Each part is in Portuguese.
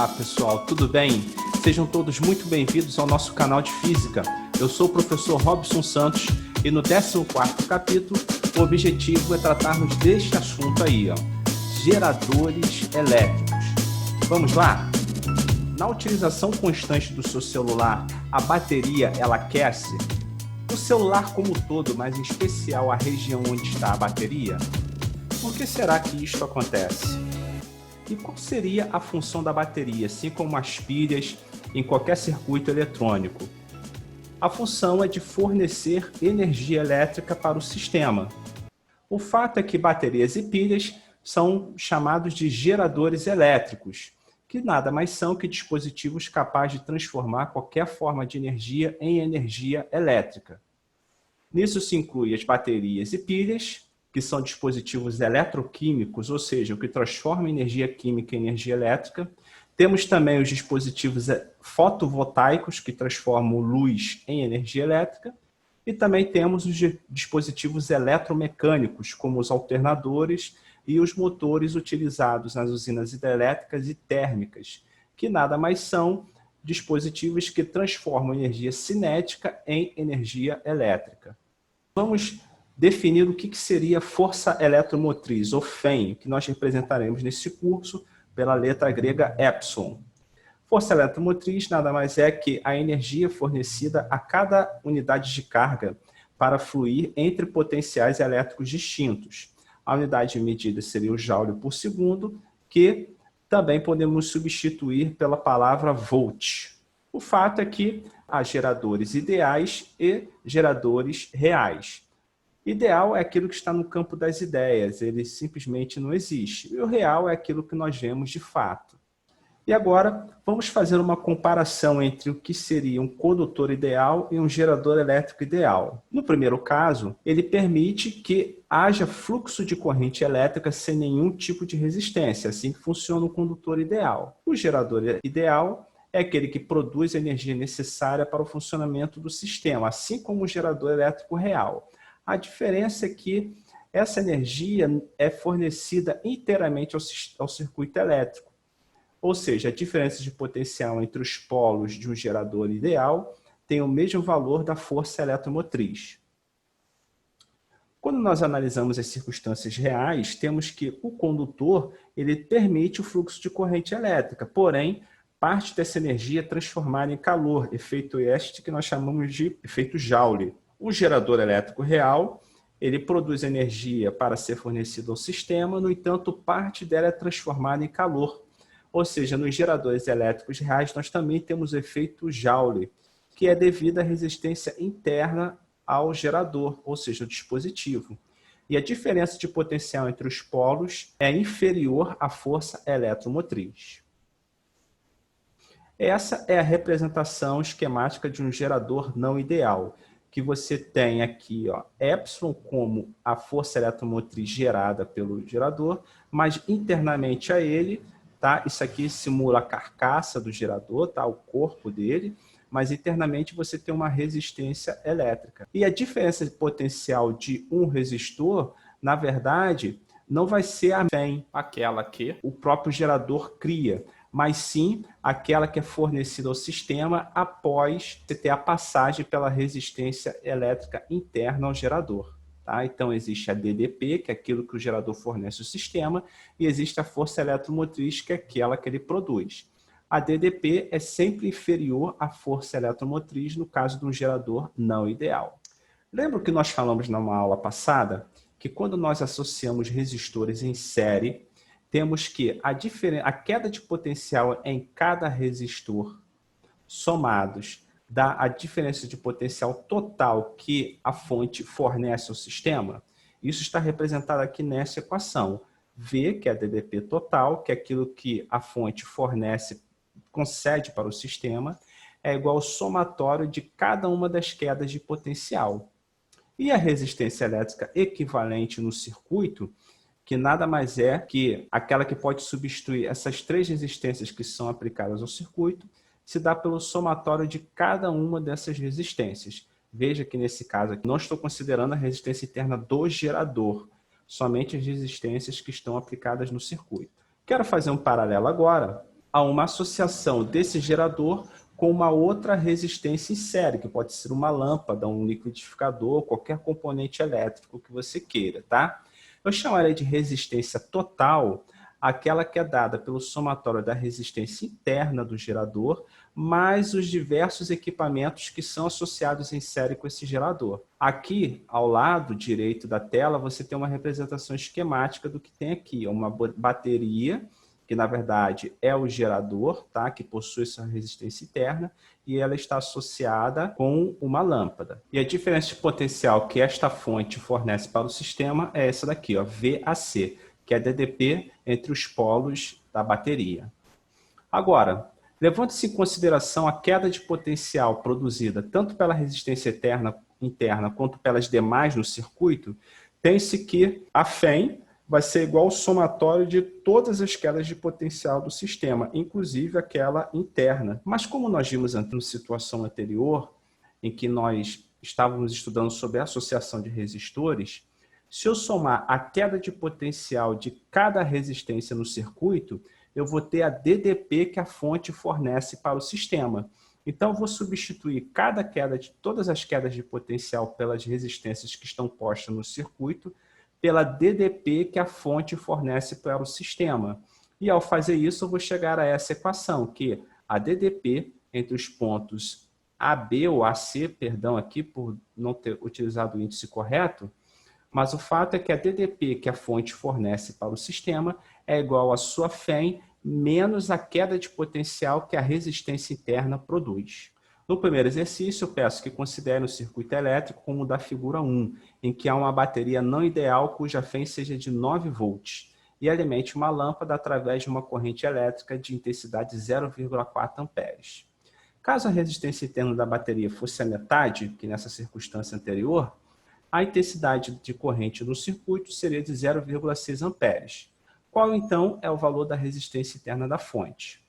Olá pessoal, tudo bem? Sejam todos muito bem-vindos ao nosso canal de Física. Eu sou o professor Robson Santos e no 14º capítulo o objetivo é tratarmos deste assunto aí, geradores elétricos. Vamos lá? Na utilização constante do seu celular, a bateria ela aquece? O celular como um todo, mas em especial a região onde está a bateria? Por que será que isto acontece? E qual seria a função da bateria, assim como as pilhas em qualquer circuito eletrônico? A função é de fornecer energia elétrica para o sistema. O fato é que baterias e pilhas são chamados de geradores elétricos, que nada mais são que dispositivos capazes de transformar qualquer forma de energia em energia elétrica. Nisso se inclui as baterias e pilhas, que são dispositivos eletroquímicos, ou seja, o que transforma energia química em energia elétrica. Temos também os dispositivos fotovoltaicos, que transformam luz em energia elétrica. E também temos os dispositivos eletromecânicos, como os alternadores e os motores utilizados nas usinas hidrelétricas e térmicas, que nada mais são dispositivos que transformam energia cinética em energia elétrica. Vamos definir o que seria força eletromotriz, ou FEM, que nós representaremos nesse curso pela letra grega epsilon. Força eletromotriz nada mais é que a energia fornecida a cada unidade de carga para fluir entre potenciais elétricos distintos. A unidade de medida seria o joule por segundo, que também podemos substituir pela palavra volt. O fato é que há geradores ideais e geradores reais. Ideal é aquilo que está no campo das ideias, ele simplesmente não existe. E o real é aquilo que nós vemos de fato. E agora, vamos fazer uma comparação entre o que seria um condutor ideal e um gerador elétrico ideal. No primeiro caso, ele permite que haja fluxo de corrente elétrica sem nenhum tipo de resistência, assim que funciona o condutor ideal. O gerador ideal é aquele que produz a energia necessária para o funcionamento do sistema, assim como o gerador elétrico real. A diferença é que essa energia é fornecida inteiramente ao circuito elétrico. Ou seja, a diferença de potencial entre os polos de um gerador ideal tem o mesmo valor da força eletromotriz. Quando nós analisamos as circunstâncias reais, temos que o condutor ele permite o fluxo de corrente elétrica, porém, parte dessa energia é transformada em calor, efeito este que nós chamamos de efeito Joule. O gerador elétrico real, ele produz energia para ser fornecida ao sistema, no entanto, parte dela é transformada em calor. Ou seja, nos geradores elétricos reais, nós também temos o efeito Joule, que é devido à resistência interna ao gerador, ou seja, ao dispositivo. E a diferença de potencial entre os polos é inferior à força eletromotriz. Essa é a representação esquemática de um gerador não ideal, que você tem aqui, epsilon como a força eletromotriz gerada pelo gerador, mas internamente a ele, tá? Isso aqui simula a carcaça do gerador, tá? O corpo dele, mas internamente você tem uma resistência elétrica. E a diferença de potencial de um resistor, na verdade, não vai ser a FEM, aquela que o próprio gerador cria, mas sim aquela que é fornecida ao sistema após ter a passagem pela resistência elétrica interna ao gerador. Tá? Então existe a DDP, que é aquilo que o gerador fornece ao sistema, e existe a força eletromotriz, que é aquela que ele produz. A DDP é sempre inferior à força eletromotriz no caso de um gerador não ideal. Lembra que nós falamos numa aula passada que quando nós associamos resistores em série, temos que a queda de potencial em cada resistor somados dá a diferença de potencial total que a fonte fornece ao sistema? Isso está representado aqui nessa equação. V, que é a DDP total, que é aquilo que a fonte fornece, concede para o sistema, é igual ao somatório de cada uma das quedas de potencial. E a resistência elétrica equivalente no circuito, que nada mais é que aquela que pode substituir essas três resistências que são aplicadas ao circuito, se dá pelo somatório de cada uma dessas resistências. Veja que nesse caso aqui não estou considerando a resistência interna do gerador, somente as resistências que estão aplicadas no circuito. Quero fazer um paralelo agora a uma associação desse gerador com uma outra resistência em série, que pode ser uma lâmpada, um liquidificador, qualquer componente elétrico que você queira, tá? Eu chamarei de resistência total aquela que é dada pelo somatório da resistência interna do gerador, mais os diversos equipamentos que são associados em série com esse gerador. Aqui, ao lado direito da tela, você tem uma representação esquemática do que tem aqui, uma bateria, que na verdade é o gerador, tá? Que possui sua resistência interna, e ela está associada com uma lâmpada. E a diferença de potencial que esta fonte fornece para o sistema é essa daqui, ó, VAC, que é DDP entre os polos da bateria. Agora, levando-se em consideração a queda de potencial produzida tanto pela resistência interna quanto pelas demais no circuito, tem-se que a FEM vai ser igual ao somatório de todas as quedas de potencial do sistema, inclusive aquela interna. Mas como nós vimos na situação anterior, em que nós estávamos estudando sobre a associação de resistores, se eu somar a queda de potencial de cada resistência no circuito, eu vou ter a DDP que a fonte fornece para o sistema. Então, eu vou substituir todas as quedas de potencial pelas resistências que estão postas no circuito, pela DDP que a fonte fornece para o sistema. E ao fazer isso, eu vou chegar a essa equação, que a DDP entre os pontos AB ou AC, perdão aqui por não ter utilizado o índice correto, mas o fato é que a DDP que a fonte fornece para o sistema é igual à sua FEM menos a queda de potencial que a resistência interna produz. No primeiro exercício, eu peço que considere o circuito elétrico como o da figura 1, em que há uma bateria não ideal cuja FEM seja de 9 volts e alimente uma lâmpada através de uma corrente elétrica de intensidade 0,4 amperes. Caso a resistência interna da bateria fosse a metade, que nessa circunstância anterior, a intensidade de corrente no circuito seria de 0,6 amperes. Qual, então, é o valor da resistência interna da fonte?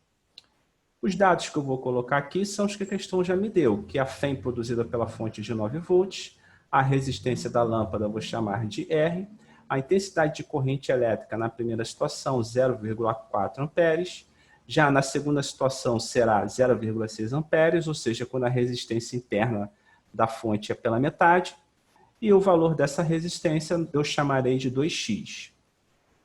Os dados que eu vou colocar aqui são os que a questão já me deu, que a FEM produzida pela fonte de 9 volts, a resistência da lâmpada eu vou chamar de R, a intensidade de corrente elétrica na primeira situação 0,4 amperes, já na segunda situação será 0,6 amperes, ou seja, quando a resistência interna da fonte é pela metade, e o valor dessa resistência eu chamarei de 2x.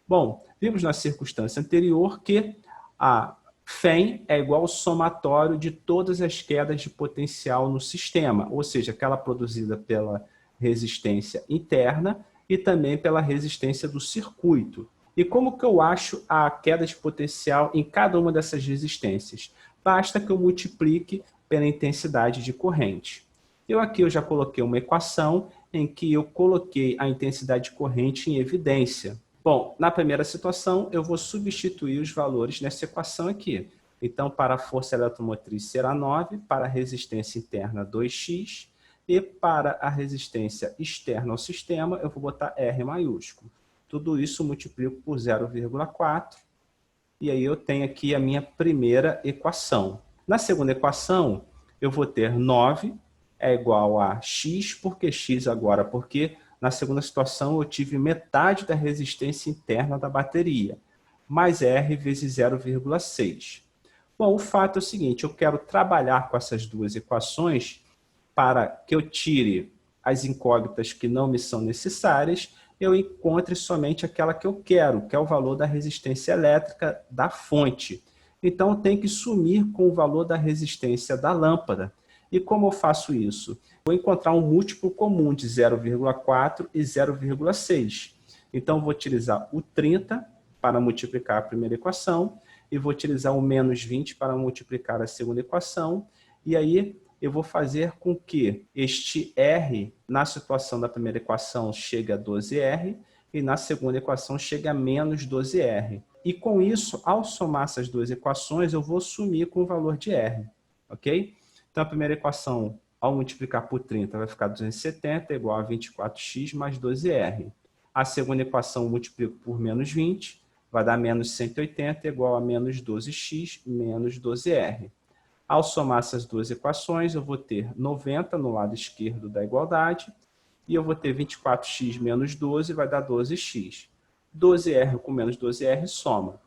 Bom, vimos na circunstância anterior que a FEM é igual ao somatório de todas as quedas de potencial no sistema, ou seja, aquela produzida pela resistência interna e também pela resistência do circuito. E como que eu acho a queda de potencial em cada uma dessas resistências? Basta que eu multiplique pela intensidade de corrente. Aqui eu já coloquei uma equação em que eu coloquei a intensidade de corrente em evidência. Bom, na primeira situação, eu vou substituir os valores nessa equação aqui. Então, para a força eletromotriz será 9, para a resistência interna 2x, e para a resistência externa ao sistema, eu vou botar R maiúsculo. Tudo isso multiplico por 0,4, e aí eu tenho aqui a minha primeira equação. Na segunda equação, eu vou ter 9 é igual a x, por que x agora? Porque na segunda situação eu tive metade da resistência interna da bateria, mais R vezes 0,6. Bom, o fato é o seguinte, eu quero trabalhar com essas duas equações para que eu tire as incógnitas que não me são necessárias, eu encontre somente aquela que eu quero, que é o valor da resistência elétrica da fonte. Então, eu tenho que sumir com o valor da resistência da lâmpada. E como eu faço isso? Vou encontrar um múltiplo comum de 0,4 e 0,6. Então, vou utilizar o 30 para multiplicar a primeira equação e vou utilizar o menos 20 para multiplicar a segunda equação. E aí, eu vou fazer com que este R, na situação da primeira equação, chegue a 12R e na segunda equação chegue a menos 12R. E com isso, ao somar essas duas equações, eu vou sumir com o valor de R. Ok? Então, a primeira equação, ao multiplicar por 30, vai ficar 270 igual a 24x mais 12R. A segunda equação, eu multiplico por menos 20, vai dar menos 180 igual a menos 12x menos 12R. Ao somar essas duas equações, eu vou ter 90 no lado esquerdo da igualdade, e eu vou ter 24x menos 12, vai dar 12x. 12R com menos 12R soma.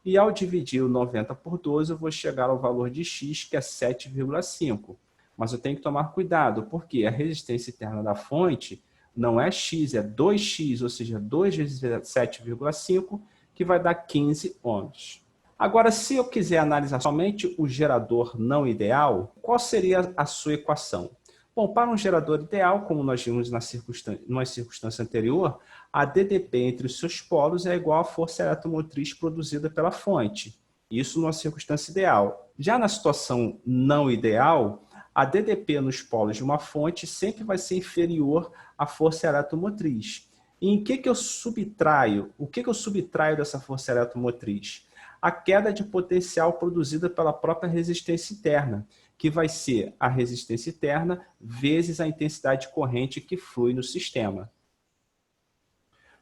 E ao dividir o 90 por 12, eu vou chegar ao valor de x, que é 7,5. Mas eu tenho que tomar cuidado, porque a resistência interna da fonte não é x, é 2x, ou seja, 2 vezes 7,5, que vai dar 15 ohms. Agora, se eu quiser analisar somente o gerador não ideal, qual seria a sua equação? Bom, para um gerador ideal, como nós vimos numa circunstância anterior, a DDP entre os seus polos é igual à força eletromotriz produzida pela fonte. Isso numa circunstância ideal. Já na situação não ideal, a DDP nos polos de uma fonte sempre vai ser inferior à força eletromotriz. E em que eu subtraio? O que eu subtraio dessa força eletromotriz? A queda de potencial produzida pela própria resistência interna, que vai ser a resistência interna vezes a intensidade de corrente que flui no sistema.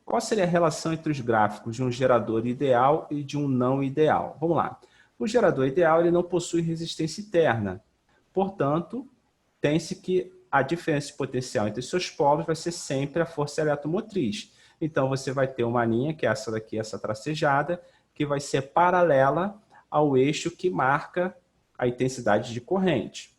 Qual seria a relação entre os gráficos de um gerador ideal e de um não ideal? Vamos lá. O gerador ideal ele não possui resistência interna. Portanto, tem-se que a diferença de potencial entre seus polos vai ser sempre a força eletromotriz. Então, você vai ter uma linha, que é essa daqui, essa tracejada, que vai ser paralela ao eixo que marca a intensidade de corrente.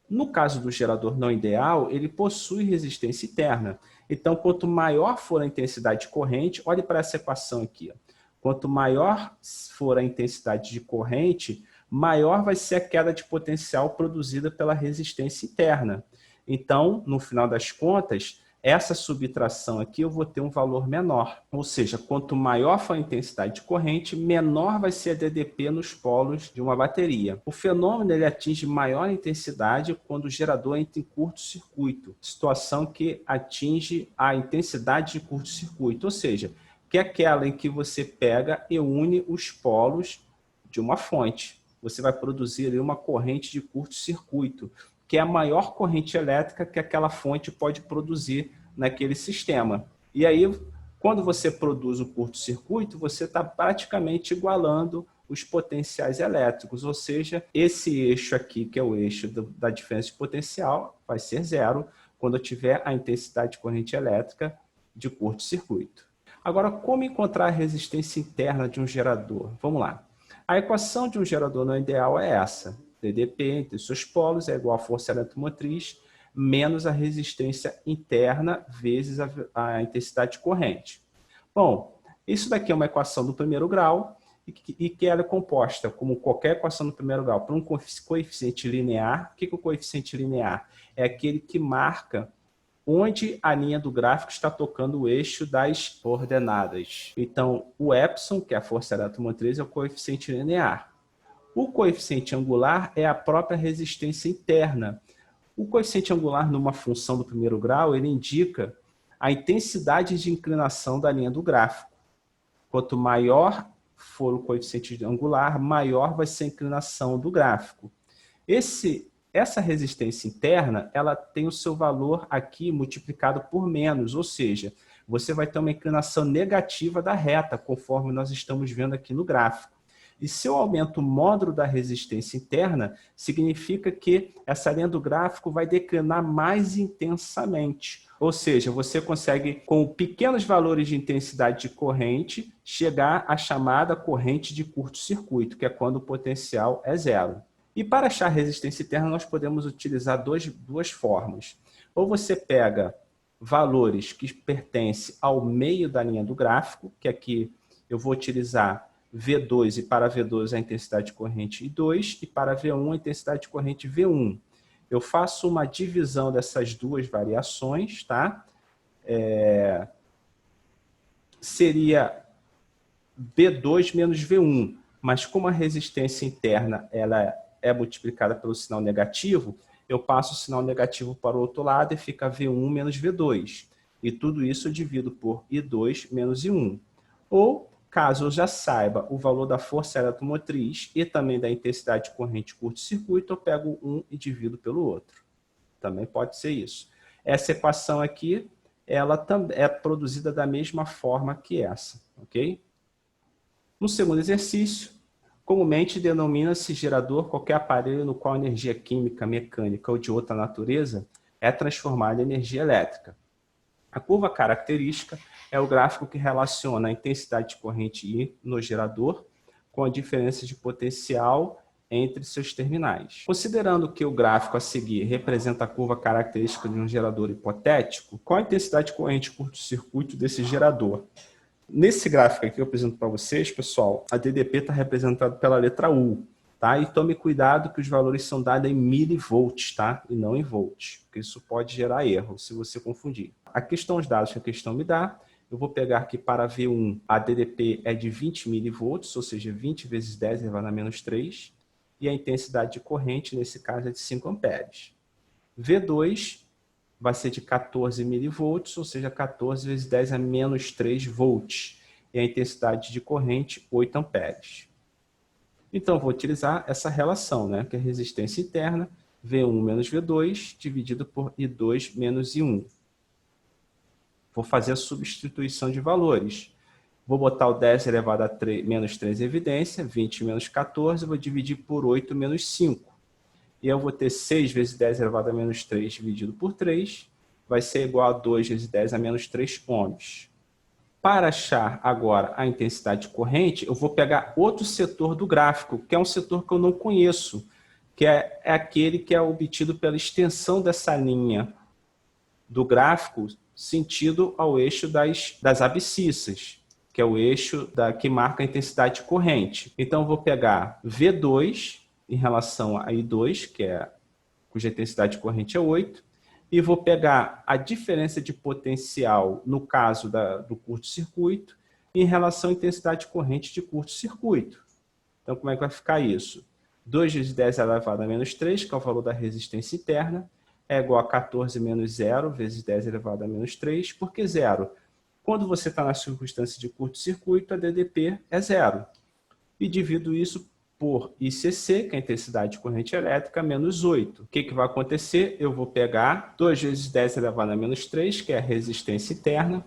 No caso do gerador não ideal, ele possui resistência interna. Então, quanto maior for a intensidade de corrente, olhe para essa equação aqui. Quanto maior for a intensidade de corrente, maior vai ser a queda de potencial produzida pela resistência interna. Então, no final das contas, essa subtração aqui eu vou ter um valor menor. Ou seja, quanto maior for a intensidade de corrente, menor vai ser a DDP nos polos de uma bateria. O fenômeno ele atinge maior intensidade quando o gerador entra em curto-circuito, situação que atinge a intensidade de curto-circuito, ou seja, que é aquela em que você pega e une os polos de uma fonte. Você vai produzir ali uma corrente de curto-circuito, que é a maior corrente elétrica que aquela fonte pode produzir naquele sistema. E aí, quando você produz o curto-circuito, você está praticamente igualando os potenciais elétricos, ou seja, esse eixo aqui, que é o eixo da diferença de potencial, vai ser zero quando eu tiver a intensidade de corrente elétrica de curto-circuito. Agora, como encontrar a resistência interna de um gerador? Vamos lá. A equação de um gerador não ideal é essa. DDP entre seus polos é igual à força eletromotriz menos a resistência interna vezes a intensidade de corrente. Bom, isso daqui é uma equação do primeiro grau e que ela é composta, como qualquer equação do primeiro grau, por um coeficiente linear. O que é o coeficiente linear? É aquele que marca onde a linha do gráfico está tocando o eixo das coordenadas. Então, o epsilon, que é a força eletromotriz, é o coeficiente linear. O coeficiente angular é a própria resistência interna. O coeficiente angular, numa função do primeiro grau, ele indica a intensidade de inclinação da linha do gráfico. Quanto maior for o coeficiente angular, maior vai ser a inclinação do gráfico. Essa resistência interna, ela tem o seu valor aqui multiplicado por menos, ou seja, você vai ter uma inclinação negativa da reta, conforme nós estamos vendo aqui no gráfico. E se eu aumento o módulo da resistência interna, significa que essa linha do gráfico vai declinar mais intensamente. Ou seja, você consegue, com pequenos valores de intensidade de corrente, chegar à chamada corrente de curto-circuito, que é quando o potencial é zero. E para achar a resistência interna, nós podemos utilizar duas formas. Ou você pega valores que pertencem ao meio da linha do gráfico, que aqui eu vou utilizar V2, e para V2 a intensidade de corrente I2, e para V1 a intensidade de corrente V1. Eu faço uma divisão dessas duas variações, tá? Seria V2 menos V1, mas como a resistência interna ela é multiplicada pelo sinal negativo, eu passo o sinal negativo para o outro lado e fica V1 menos V2. E tudo isso eu divido por I2 menos I1. Ou, caso eu já saiba o valor da força eletromotriz e também da intensidade de corrente curto-circuito, eu pego um e divido pelo outro. Também pode ser isso. Essa equação aqui, ela é produzida da mesma forma que essa, ok? No segundo exercício, comumente denomina-se gerador qualquer aparelho no qual a energia química, mecânica ou de outra natureza é transformada em energia elétrica. A curva característica é o gráfico que relaciona a intensidade de corrente I no gerador com a diferença de potencial entre seus terminais. Considerando que o gráfico a seguir representa a curva característica de um gerador hipotético, qual a intensidade de corrente curto-circuito desse gerador? Nesse gráfico aqui que eu apresento para vocês, pessoal, a DDP está representada pela letra U, tá? E tome cuidado que os valores são dados em milivolts, tá? E não em volts, porque isso pode gerar erro se você confundir. Aqui estão os dados que a questão me dá. Eu vou pegar aqui para V1, a DDP é de 20 milivolts, ou seja, 20 vezes 10 elevado a menos 3, e a intensidade de corrente, nesse caso, é de 5 amperes. V2 vai ser de 14 milivolts, ou seja, 14 vezes 10 a menos 3 volts. E a intensidade de corrente, 8 amperes. Então, vou utilizar essa relação, né, que é a resistência interna, V1 menos V2, dividido por I2 menos I1. Vou fazer a substituição de valores. Vou botar o 10 elevado a menos 3 em evidência, 20 menos 14, vou dividir por 8 menos 5. E eu vou ter 6 vezes 10 elevado a menos 3 dividido por 3, vai ser igual a 2 vezes 10 a menos 3 ohms. Para achar agora a intensidade de corrente, eu vou pegar outro setor do gráfico, que é um setor que eu não conheço, que é aquele que é obtido pela extensão dessa linha do gráfico sentido ao eixo das abscissas, que é o eixo que marca a intensidade de corrente. Então, eu vou pegar V2 em relação a I2, cuja intensidade de corrente é 8, e vou pegar a diferença de potencial, no caso do curto-circuito, em relação à intensidade de corrente de curto-circuito. Então, como é que vai ficar isso? 2 vezes 10 elevado a menos 3, que é o valor da resistência interna, é igual a 14 menos 0 vezes 10 elevado a menos 3, porque 0. Quando você está na circunstância de curto-circuito, a DDP é 0. E divido isso por ICC, que é a intensidade de corrente elétrica, menos 8. O que vai acontecer? Eu vou pegar 2 vezes 10 elevado a menos 3, que é a resistência interna,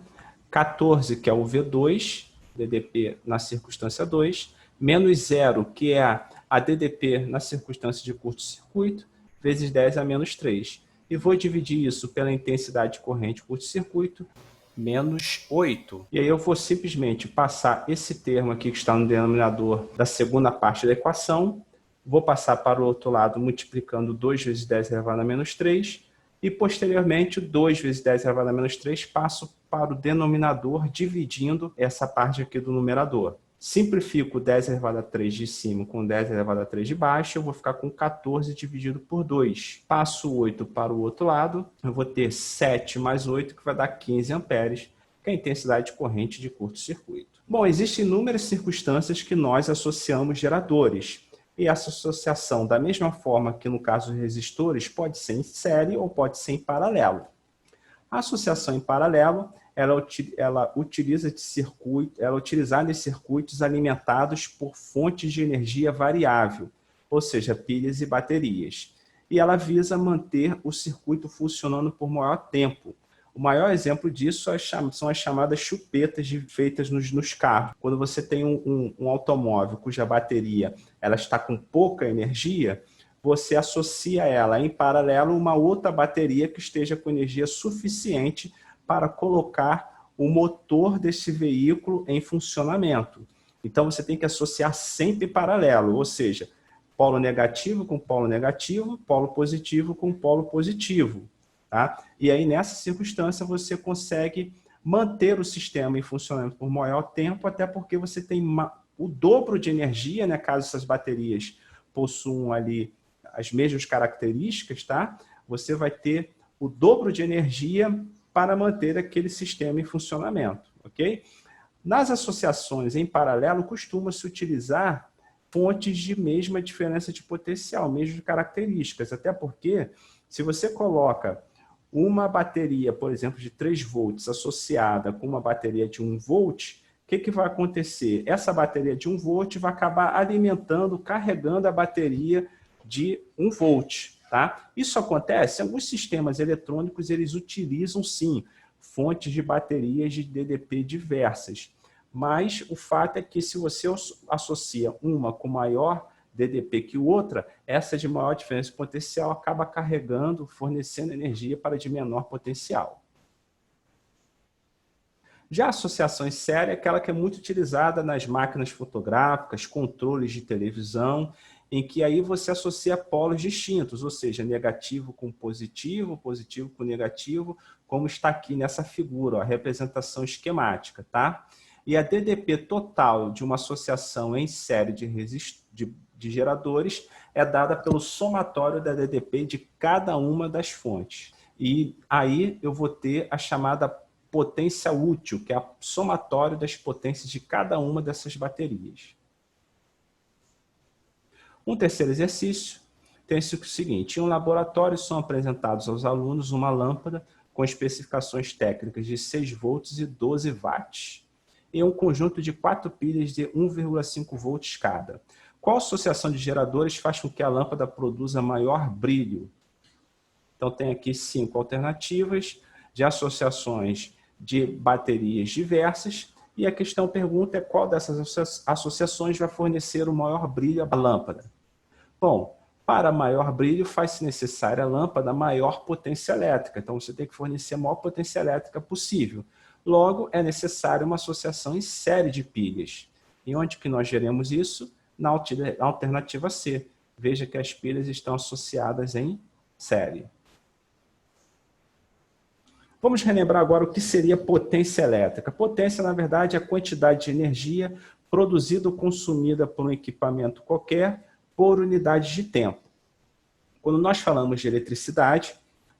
14, que é o V2, DDP na circunstância 2, menos 0, que é a DDP na circunstância de curto-circuito, vezes 10 a menos 3. E vou dividir isso pela intensidade de corrente curto-circuito, menos 8. E aí eu vou simplesmente passar esse termo aqui que está no denominador da segunda parte da equação, vou passar para o outro lado multiplicando 2 vezes 10 elevado a menos 3, e posteriormente 2 vezes 10 elevado a menos 3 passo para o denominador dividindo essa parte aqui do numerador. Simplifico 10 elevado a 3 de cima com 10 elevado a 3 de baixo, eu vou ficar com 14 dividido por 2. Passo 8 para o outro lado, eu vou ter 7 mais 8, que vai dar 15 amperes, que é a intensidade de corrente de curto-circuito. Bom, existem inúmeras circunstâncias que nós associamos geradores. E essa associação, da mesma forma que no caso dos resistores, pode ser em série ou pode ser em paralelo. A associação em paralelo ela é utilizada em circuitos alimentados por fontes de energia variável, ou seja, pilhas e baterias. E ela visa manter o circuito funcionando por maior tempo. O maior exemplo disso são as chamadas chupetas feitas nos carros. Quando você tem um automóvel cuja bateria ela está com pouca energia, você associa ela em paralelo a uma outra bateria que esteja com energia suficiente para colocar o motor desse veículo em funcionamento. Então, você tem que associar sempre em paralelo, ou seja, polo negativo com polo negativo, polo positivo com polo positivo. Tá? E aí, nessa circunstância, você consegue manter o sistema em funcionamento por maior tempo, até porque você tem o dobro de energia, né, caso essas baterias possuam ali as mesmas características, tá? Você vai ter o dobro de energia para manter aquele sistema em funcionamento, ok? Nas associações em paralelo, costuma-se utilizar fontes de mesma diferença de potencial, mesmas características, até porque se você coloca uma bateria, por exemplo, de 3 volts associada com uma bateria de 1 volt, o que vai acontecer? Essa bateria de 1 volt vai acabar alimentando, carregando a bateria de 1 volt. Tá? Isso acontece, alguns sistemas eletrônicos eles utilizam sim fontes de baterias de DDP diversas, mas o fato é que se você associa uma com maior DDP que outra, essa de maior diferença de potencial acaba carregando, fornecendo energia para de menor potencial. Já a associação em série é aquela que é muito utilizada nas máquinas fotográficas, controles de televisão, em que aí você associa polos distintos, ou seja, negativo com positivo, positivo com negativo, como está aqui nessa figura, ó, a representação esquemática, tá? E a DDP total de uma associação em série de geradores é dada pelo somatório da DDP de cada uma das fontes. E aí eu vou ter a chamada potência útil, que é o somatório das potências de cada uma dessas baterias. Um terceiro exercício tem sido o seguinte: em um laboratório são apresentados aos alunos uma lâmpada com especificações técnicas de 6 volts e 12 watts, e um conjunto de 4 pilhas de 1,5 volts cada. Qual associação de geradores faz com que a lâmpada produza maior brilho? Então tem aqui 5 alternativas de associações de baterias diversas, e a questão pergunta é qual dessas associações vai fornecer o maior brilho à lâmpada. Bom, para maior brilho faz-se necessária a lâmpada maior potência elétrica, então você tem que fornecer a maior potência elétrica possível. Logo, é necessária uma associação em série de pilhas. E onde que nós veremos isso? Na alternativa C. Veja que as pilhas estão associadas em série. Vamos relembrar agora o que seria potência elétrica. Potência, na verdade, é a quantidade de energia produzida ou consumida por um equipamento qualquer por unidade de tempo. Quando nós falamos de eletricidade,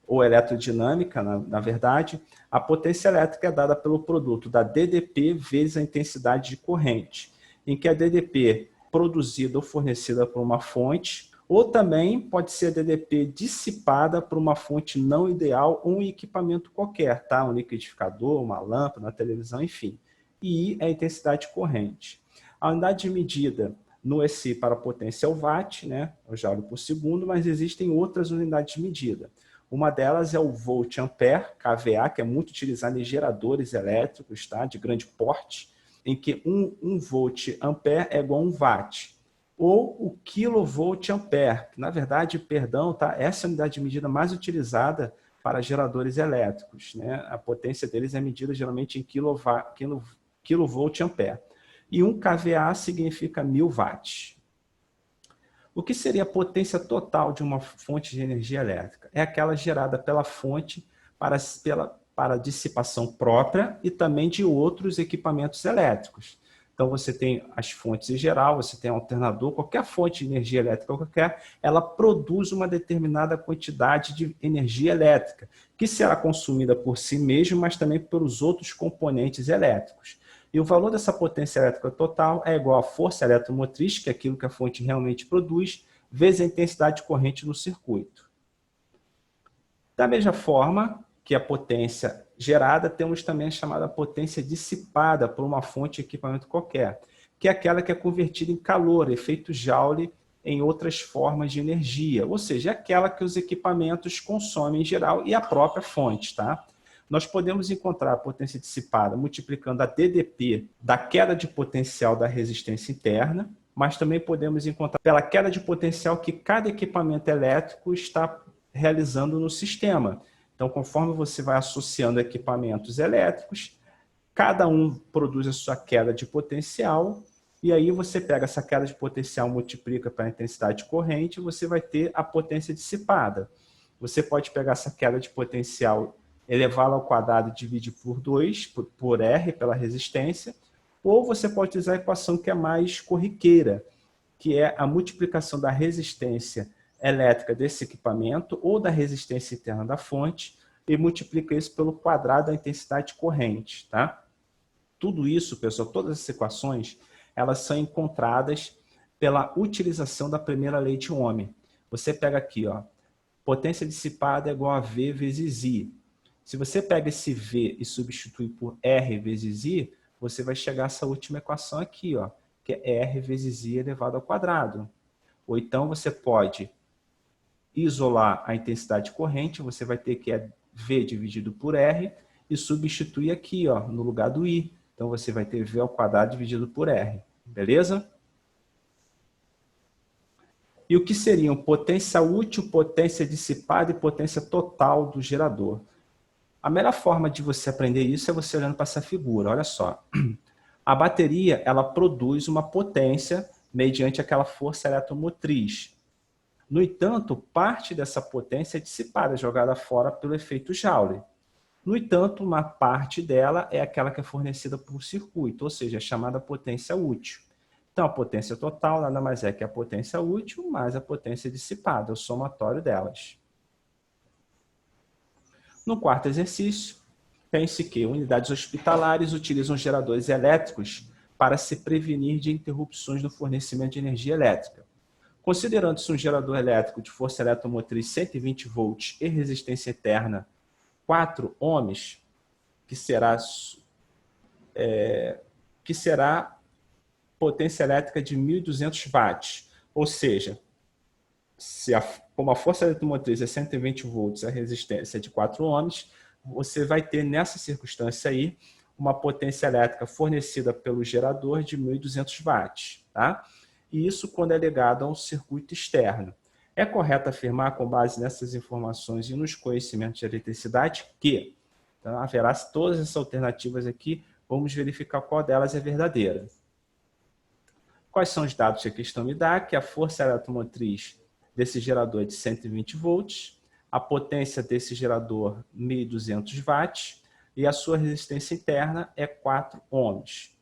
ou eletrodinâmica, na verdade, a potência elétrica é dada pelo produto da DDP vezes a intensidade de corrente, em que a DDP produzida ou fornecida por uma fonte, ou também pode ser a DDP dissipada por uma fonte não ideal ou um equipamento qualquer, tá? Um liquidificador, uma lâmpada, uma televisão, enfim. E I é a intensidade de corrente. A unidade de medida no SI para a potência é o watt, né? O joule por segundo, mas existem outras unidades de medida. Uma delas é o volt-ampere, kVA, que é muito utilizado em geradores elétricos, tá? De grande porte, em que 1 volt-ampere é igual a 1 watt. Ou o kilovolt-ampere, que na verdade, perdão, tá? Essa é a unidade de medida mais utilizada para geradores elétricos, né? A potência deles é medida geralmente em kilovolt-ampere. E 1 kVA significa 1000 watts. O que seria a potência total de uma fonte de energia elétrica? É aquela gerada pela fonte para dissipação própria e também de outros equipamentos elétricos. Então você tem as fontes em geral, você tem alternador, qualquer fonte de energia elétrica qualquer, ela produz uma determinada quantidade de energia elétrica, que será consumida por si mesma, mas também pelos outros componentes elétricos. E o valor dessa potência elétrica total é igual à força eletromotriz, que é aquilo que a fonte realmente produz, vezes a intensidade de corrente no circuito. Da mesma forma que a potência gerada, temos também a chamada potência dissipada por uma fonte de equipamento qualquer, que é aquela que é convertida em calor, efeito Joule, em outras formas de energia, ou seja, é aquela que os equipamentos consomem em geral e a própria fonte, tá? Nós podemos encontrar a potência dissipada multiplicando a DDP da queda de potencial da resistência interna, mas também podemos encontrar pela queda de potencial que cada equipamento elétrico está realizando no sistema. Então, conforme você vai associando equipamentos elétricos, cada um produz a sua queda de potencial, e aí você pega essa queda de potencial, multiplica pela intensidade de corrente, e você vai ter a potência dissipada. Você pode pegar essa queda de potencial, elevá-la ao quadrado e dividir por 2, por R, pela resistência, ou você pode usar a equação que é mais corriqueira, que é a multiplicação da resistência elétrica desse equipamento ou da resistência interna da fonte e multiplica isso pelo quadrado da intensidade de corrente, tá? Tudo isso, pessoal, todas as equações, elas são encontradas pela utilização da primeira lei de Ohm. Você pega aqui, ó, potência dissipada é igual a V vezes I. Se você pega esse V e substitui por R vezes I, você vai chegar a essa última equação aqui, ó, que é R vezes I elevado ao quadrado. Ou então você pode isolar a intensidade corrente, você vai ter que é V dividido por R e substituir aqui, ó, no lugar do I. Então você vai ter V ao quadrado dividido por R, beleza? E o que seriam potência útil, potência dissipada e potência total do gerador? A melhor forma de você aprender isso é você olhando para essa figura. Olha só. A bateria, ela produz uma potência mediante aquela força eletromotriz. No entanto, parte dessa potência é dissipada, jogada fora pelo efeito Joule. No entanto, uma parte dela é aquela que é fornecida por circuito, ou seja, é chamada potência útil. Então, a potência total nada mais é que a potência útil mais a potência dissipada, o somatório delas. No quarto exercício, pense que unidades hospitalares utilizam geradores elétricos para se prevenir de interrupções no fornecimento de energia elétrica. Considerando-se um gerador elétrico de força eletromotriz 120 volts e resistência interna 4 ohms, que será potência elétrica de 1.200 watts. Ou seja, como a força eletromotriz é 120 volts, a resistência é de 4 ohms, você vai ter nessa circunstância aí uma potência elétrica fornecida pelo gerador de 1.200 watts. Tá? E isso quando é ligado a um circuito externo. É correto afirmar, com base nessas informações e nos conhecimentos de eletricidade, que então, haverá todas essas alternativas aqui, vamos verificar qual delas é verdadeira. Quais são os dados que a questão me dá? Que a força eletromotriz desse gerador é de 120 volts, a potência desse gerador 1.200 watts e a sua resistência interna é 4 ohms.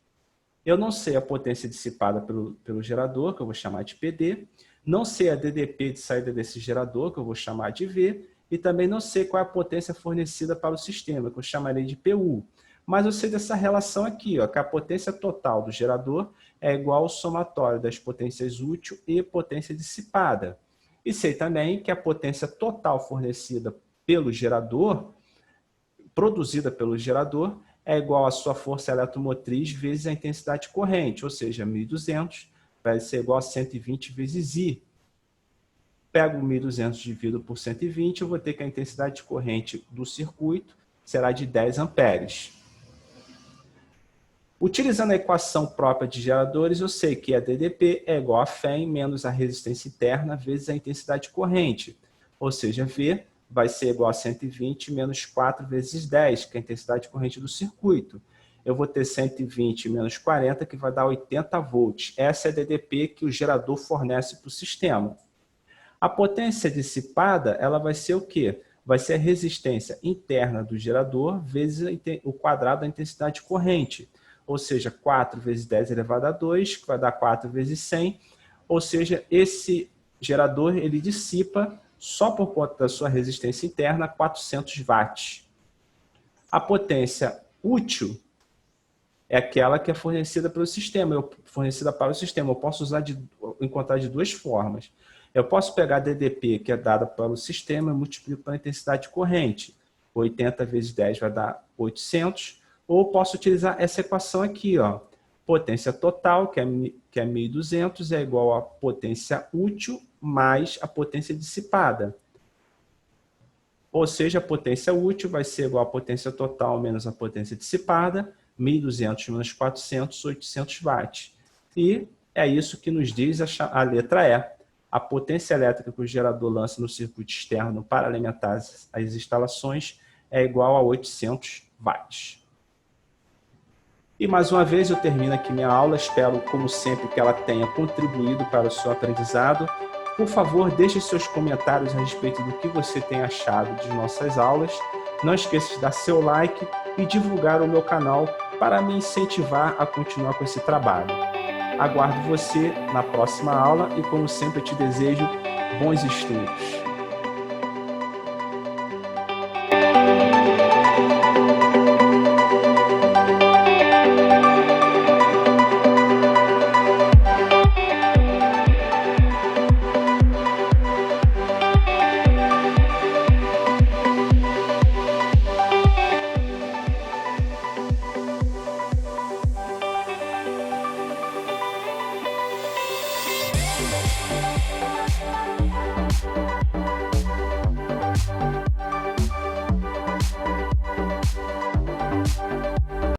Eu não sei a potência dissipada pelo gerador, que eu vou chamar de PD, não sei a DDP de saída desse gerador, que eu vou chamar de V, e também não sei qual é a potência fornecida para o sistema, que eu chamarei de PU. Mas eu sei dessa relação aqui, ó, que a potência total do gerador é igual ao somatório das potências útil e potência dissipada. E sei também que a potência total fornecida pelo gerador, produzida pelo gerador, é igual à sua força eletromotriz vezes a intensidade corrente, ou seja, 1.200 vai ser igual a 120 vezes I. Pego 1.200 dividido por 120, eu vou ter que a intensidade corrente do circuito será de 10 amperes. Utilizando a equação própria de geradores, eu sei que a DDP é igual a FEM menos a resistência interna vezes a intensidade corrente, ou seja, V vai ser igual a 120 menos 4 vezes 10, que é a intensidade corrente do circuito. Eu vou ter 120 menos 40, que vai dar 80 volts. Essa é a DDP que o gerador fornece para o sistema. A potência dissipada, ela vai ser o quê? Vai ser a resistência interna do gerador vezes o quadrado da intensidade corrente. Ou seja, 4 vezes 10 elevado a 2, que vai dar 4 vezes 100. Ou seja, esse gerador ele dissipa, só por conta da sua resistência interna, 400 watts. A potência útil é aquela que é fornecida pelo sistema, fornecida para o sistema. Eu posso encontrar de duas formas. Eu posso pegar a DDP, que é dada pelo sistema, e multiplico pela intensidade corrente. 80 vezes 10 vai dar 800. Ou posso utilizar essa equação aqui, ó. Potência total, que é 1.200, é igual a potência útil mais a potência dissipada. Ou seja, a potência útil vai ser igual a potência total menos a potência dissipada, 1.200 menos 400, 800 watts. E é isso que nos diz a letra E. A potência elétrica que o gerador lança no circuito externo para alimentar as instalações é igual a 800 watts. E mais uma vez eu termino aqui minha aula, espero como sempre que ela tenha contribuído para o seu aprendizado. Por favor, deixe seus comentários a respeito do que você tem achado de nossas aulas. Não esqueça de dar seu like e divulgar o meu canal para me incentivar a continuar com esse trabalho. Aguardo você na próxima aula e como sempre eu te desejo bons estudos.